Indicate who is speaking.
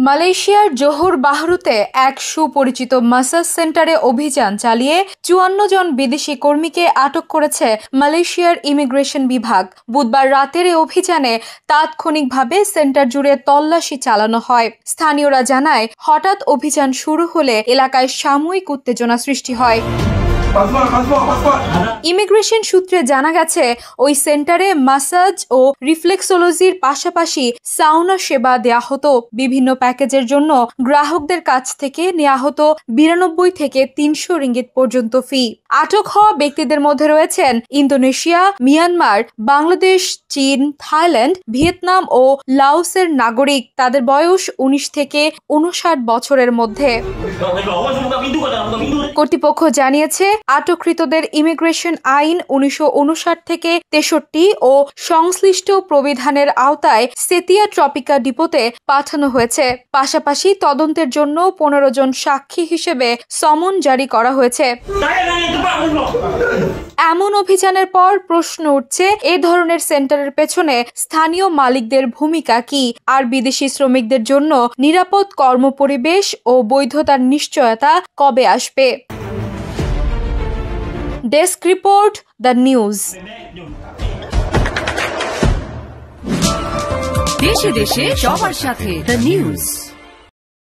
Speaker 1: মালয়েশিয়ার জোহর বাহরুতে এক সুপরিচিত মাসাজ সেন্টারে অভিযান চালিয়ে ৫৪ জন বিদেশি কর্মীকে আটক করেছে মালয়েশিয়ার ইমিগ্রেশন বিভাগ। বুধবার রাতের এই অভিযানে তাৎক্ষণিকভাবে সেন্টার জুড়ে তল্লাশি চালানো হয়। স্থানীয়রা জানায়, হঠাৎ অভিযান শুরু হলে এলাকায় সাময়িক উত্তেজনা সৃষ্টি হয়। ইমিগ্রেশন সূত্রে জানা গেছে, ওই সেন্টারে মাসাজ ও রিফ্লেক্সোলজির পাশাপাশি সাউনা সেবা দেয়া হতো। বিভিন্ন প্যাকেজের জন্য গ্রাহকদের কাছ থেকে নেওয়া হতো ৯২ থেকে ৩০০ রিঙ্গিত পর্যন্ত ফি। আটক হওয়া ব্যক্তিদের মধ্যে রয়েছেন ইন্দোনেশিয়া, মিয়ানমার, বাংলাদেশ, চীন, থাইল্যান্ড, ভিয়েতনাম ও লাওসের নাগরিক। তাদের বয়স ১৯ থেকে ৫৯ বছরের মধ্যে। কর্তৃপক্ষ জানিয়েছে, আটককৃতদের ইমিগ্রেশন আইন ১৯৫৯ থেকে ৬৩ ও সংশ্লিষ্ট প্রবিধানের আওতায় সেতিয়া ট্রপিকা ডিপোতে পাঠানো হয়েছে। পাশাপাশি তদন্তের জন্য ১৫ জন সাক্ষী হিসেবে সমন জারি করা হয়েছে। এমন অভিযানের পর প্রশ্ন উঠছে, এ ধরনের সেন্টারের পেছনে স্থানীয় মালিকদের ভূমিকা কি, আর বিদেশি শ্রমিকদের জন্য নিরাপদ কর্মপরিবেশ ও বৈধতার নিশ্চয়তা কবে আসবে? Desk report, the news.
Speaker 2: দেশে দেশে সবার সাথে, দ্য নিউজ।